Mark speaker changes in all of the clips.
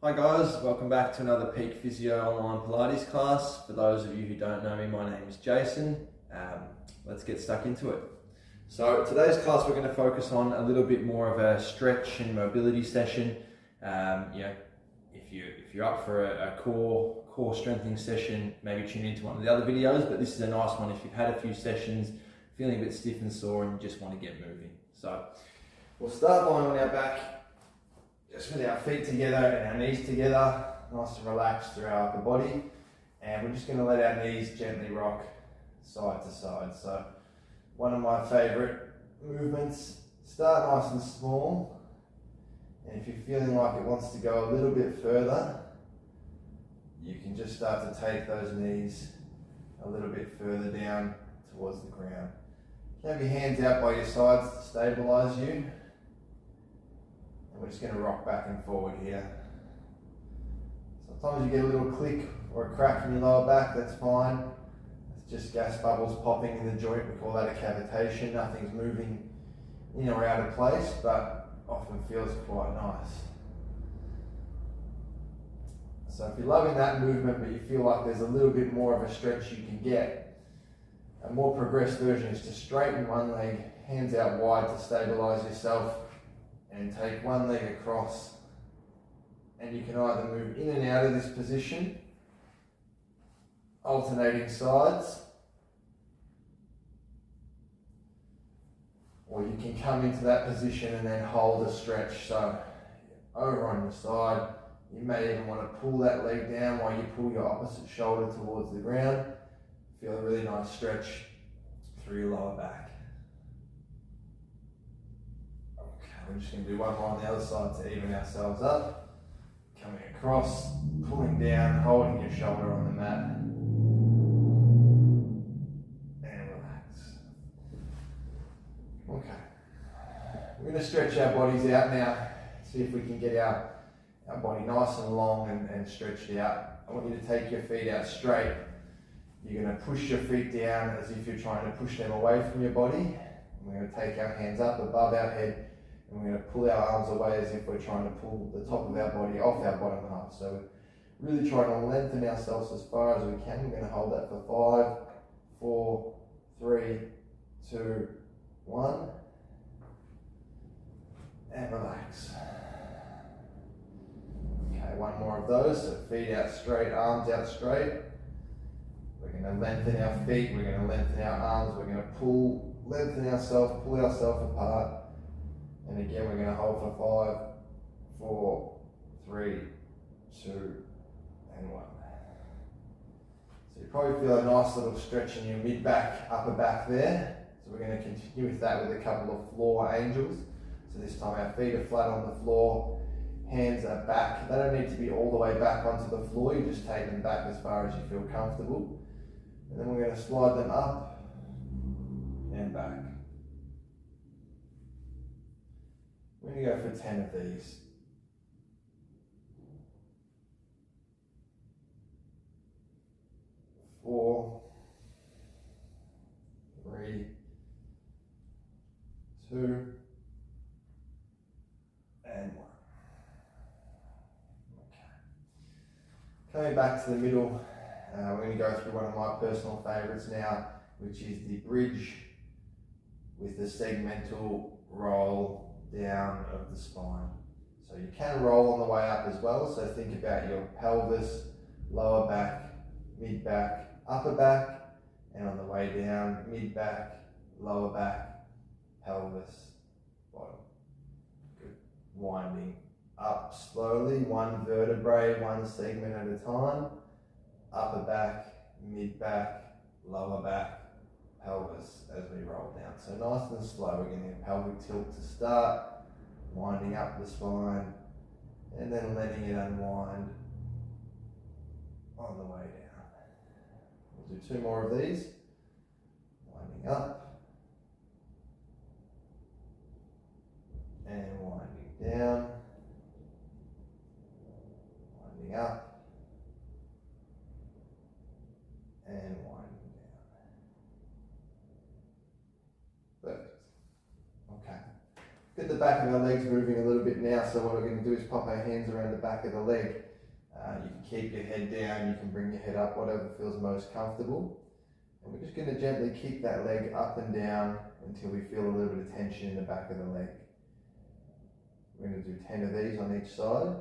Speaker 1: Hi guys, welcome back to another Peak Physio online Pilates class. For those of you who don't know me, my name is Jason. Let's get stuck into it. So today's class we're going to focus on a little bit more of a stretch and mobility session. If you're up for a core strengthening session, maybe tune into one of the other videos, but this is a nice one if you've had a few sessions, feeling a bit stiff and sore and you just want to get moving. So we'll start lying on our back, just with our feet together and our knees together, nice and relaxed through our upper body. And we're just going to let our knees gently rock side to side. So one of my favourite movements, start nice and small. And if you're feeling like it wants to go a little bit further, you can just start to take those knees a little bit further down towards the ground. You can have your hands out by your sides to stabilise you. And we're just going to rock back and forward here. Sometimes you get a little click or a crack in your lower back, that's fine. It's just gas bubbles popping in the joint. We call that a cavitation. Nothing's moving in or out of place, but often feels quite nice. So if you're loving that movement, but you feel like there's a little bit more of a stretch you can get, a more progressed version is to straighten one leg, hands out wide to stabilize yourself, and take one leg across, and you can either move in and out of this position, alternating sides, or you can come into that position and then hold a stretch. So over on your side, you may even want to pull that leg down while you pull your opposite shoulder towards the ground. Feel a really nice stretch through your lower back. We're just going to do one more on the other side to even ourselves up. Coming across, pulling down, holding your shoulder on the mat. And relax. Okay. We're going to stretch our bodies out now. See if we can get our body nice and long and stretched out. I want you to take your feet out straight. You're going to push your feet down as if you're trying to push them away from your body. And we're going to take our hands up above our head. And we're going to pull our arms away as if we're trying to pull the top of our body off our bottom half. So we're really trying to lengthen ourselves as far as we can. We're going to hold that for 5, 4, 3, 2, 1. And relax. Okay, one more of those. So feet out straight, arms out straight. We're going to lengthen our feet. We're going to lengthen our arms. We're going to lengthen ourselves, pull ourselves apart. And again, we're going to hold for 5, 4, 3, 2, and 1. So you probably feel a nice little stretch in your mid-back, upper back there. So we're going to continue with that with a couple of floor angels. So this time our feet are flat on the floor, hands are back. They don't need to be all the way back onto the floor. You just take them back as far as you feel comfortable. And then we're going to slide them up and back. We're going to go for 10 of these. 4, 3, 2, and 1. Okay. Coming back to the middle, we're going to go through one of my personal favourites now, which is the bridge with the segmental roll down of the spine. So you can roll on the way up as well, so think about your pelvis, lower back, mid back, upper back, and on the way down, mid back, lower back, pelvis, bottom. Good. Winding up slowly, one vertebrae, one segment at a time, upper back, mid back, lower back, pelvis as we roll down. So nice and slow. We're getting a pelvic tilt to start, winding up the spine, and then letting it unwind on the way down. We'll do 2 more of these. Winding up, and winding down, winding up, and winding down. Perfect. Okay. Get the back of our legs moving a little bit now, so what we're going to do is pop our hands around the back of the leg. You can keep your head down, you can bring your head up, whatever feels most comfortable. And we're just going to gently kick that leg up and down until we feel a little bit of tension in the back of the leg. We're going to do 10 of these on each side.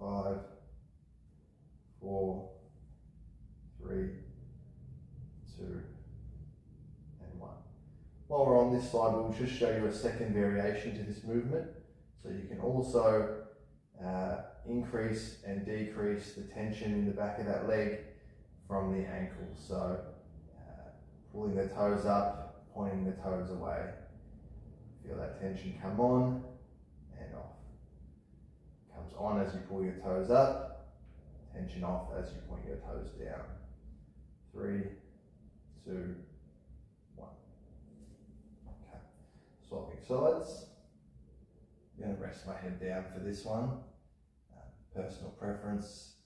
Speaker 1: 5, 4, 3, 2, and 1. While we're on this side, we'll just show you a second variation to this movement. So you can also increase and decrease the tension in the back of that leg from the ankle. So pulling the toes up, pointing the toes away. Feel that tension come on and off. Comes on as you pull your toes up, tension off as you point your toes down. 3, 2, 1. Okay. Swapping sides. I'm going to rest my head down for this one. Personal preference,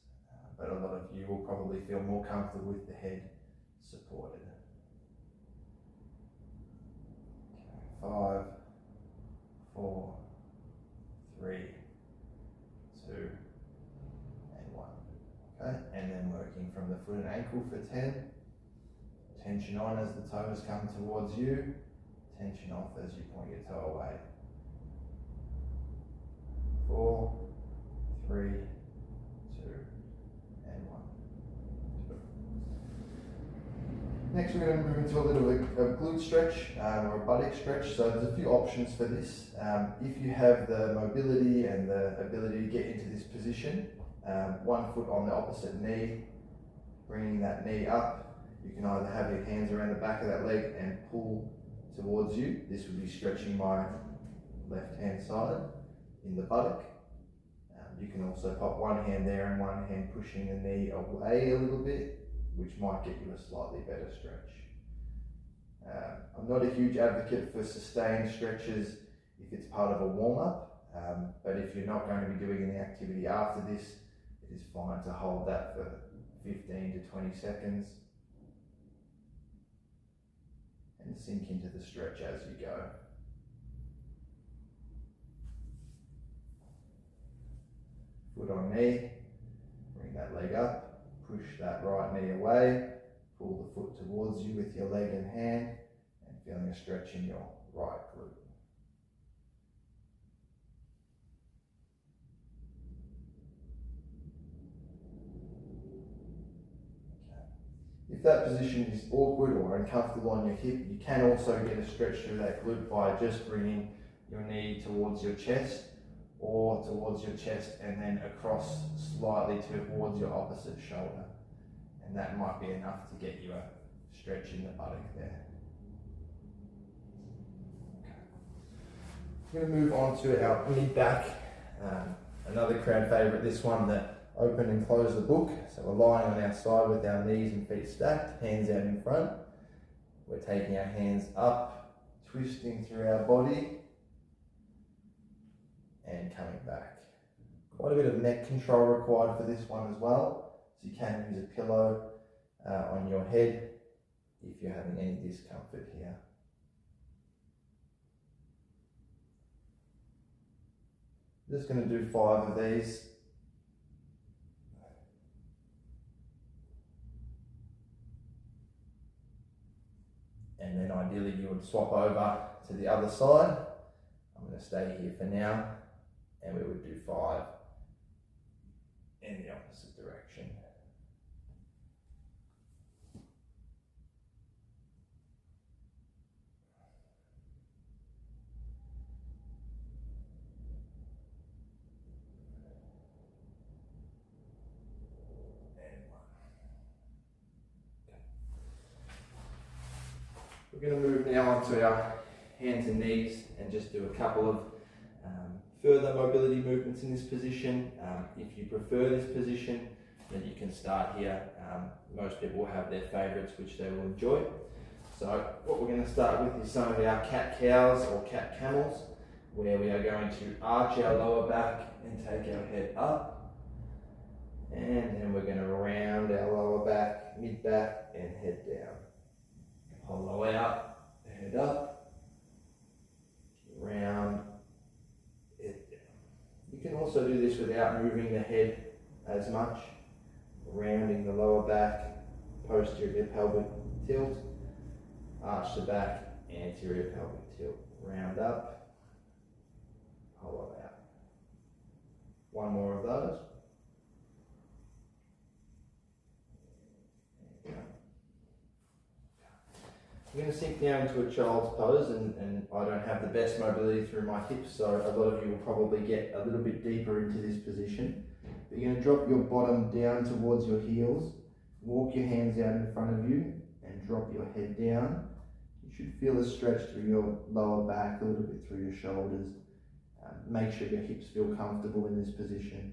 Speaker 1: but a lot of you will probably feel more comfortable with the head supported. Okay. 5, 4, 3, 2, and 1. Okay, and then working from the foot and ankle for 10. Tension on as the toes come towards you. Tension off as you point your toe away. 4, 3, 2, and 1. Next we're going to move into a little bit of glute stretch or a buttock stretch. So there's a few options for this. If you have the mobility and the ability to get into this position, one foot on the opposite knee, bringing that knee up, you can either have your hands around the back of that leg and pull towards you. This would be stretching my left hand side in the buttock. You can also pop one hand there and one hand pushing the knee away a little bit, which might get you a slightly better stretch. I'm not a huge advocate for sustained stretches if it's part of a warm-up, but if you're not going to be doing any activity after this, it is fine to hold that for 15 to 20 seconds and sink into the stretch as you go. Foot on knee, bring that leg up, push that right knee away, pull the foot towards you with your leg and hand, and feeling a stretch in your right glute. Okay. If that position is awkward or uncomfortable on your hip, you can also get a stretch through that glute by just bringing your knee towards your chest, or towards your chest and then across slightly towards your opposite shoulder. And that might be enough to get you a stretch in the buttock there. Okay. We're going to move on to our mid-back. Another crowd favourite, this one, that open and close the book. So we're lying on our side with our knees and feet stacked, hands out in front. We're taking our hands up, twisting through our body, and coming back. Quite a bit of neck control required for this one as well. So you can use a pillow on your head if you're having any discomfort here. Just going to do 5 of these. And then ideally you would swap over to the other side. I'm going to stay here for now. And we would do 5 in the opposite direction. And 1. Okay. We're going to move now onto our hands and knees and just do a couple of further mobility movements in this position. If you prefer this position, then you can start here. Most people will have their favourites which they will enjoy. So what we're going to start with is some of our cat cows or cat camels, where we are going to arch our lower back and take our head up. And then we're going to round our lower back, mid back, and head down. Hollow out, head up, round it down. You can also do this without moving the head as much, rounding the lower back, posterior pelvic tilt, arch the back, anterior pelvic tilt, round up, hollow out. One more of those. I'm going to sink down into a child's pose, and I don't have the best mobility through my hips, so a lot of you will probably get a little bit deeper into this position. But you're going to drop your bottom down towards your heels, walk your hands out in front of you, and drop your head down. You should feel a stretch through your lower back, a little bit through your shoulders. Make sure your hips feel comfortable in this position.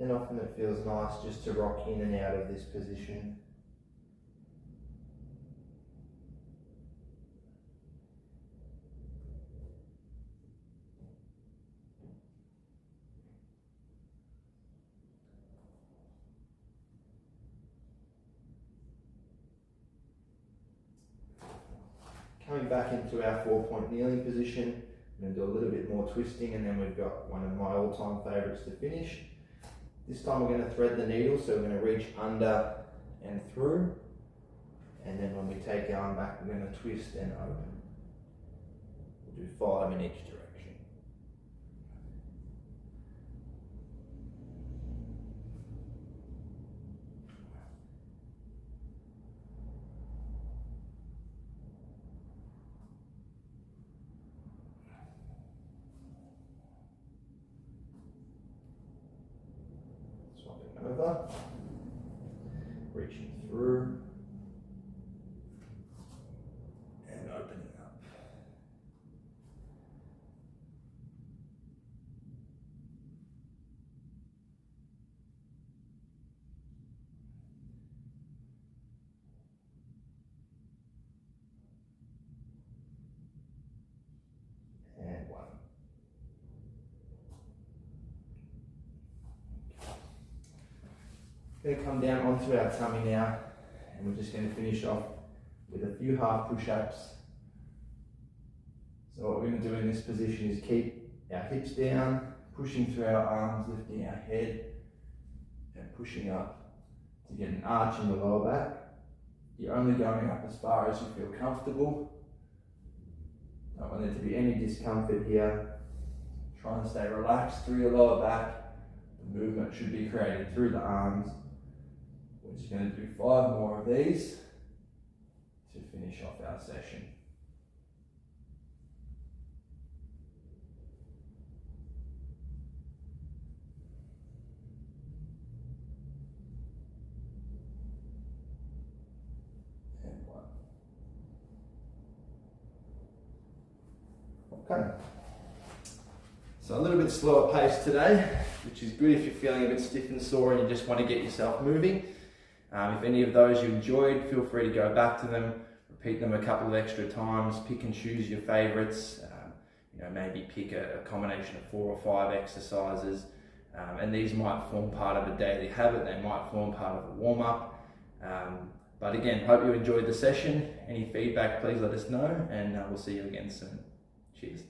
Speaker 1: And often it feels nice just to rock in and out of this position. Coming back into our 4-point kneeling position, I'm going to do a little bit more twisting, and then we've got one of my all-time favourites to finish. This time we're going to thread the needle, so we're going to reach under and through, and then when we take our arm back, we're going to twist and open. We'll do 5 in each direction. Over, reaching through and opening up. And 1. Going to come down onto our tummy now, and we're just going to finish off with a few half push-ups. So what we're going to do in this position is keep our hips down, pushing through our arms, lifting our head, and pushing up to get an arch in the lower back. You're only going up as far as you feel comfortable. Don't want there to be any discomfort here. Try and stay relaxed through your lower back. The movement should be created through the arms. We're just going to do 5 more of these to finish off our session. And 1. Okay. So a little bit slower pace today, which is good if you're feeling a bit stiff and sore and you just want to get yourself moving. If any of those you enjoyed, feel free to go back to them, repeat them a couple of extra times, pick and choose your favourites. Maybe pick a combination of 4 or 5 exercises, and these might form part of a daily habit. They might form part of a warm-up. But again, hope you enjoyed the session. Any feedback, please let us know, and we'll see you again soon. Cheers.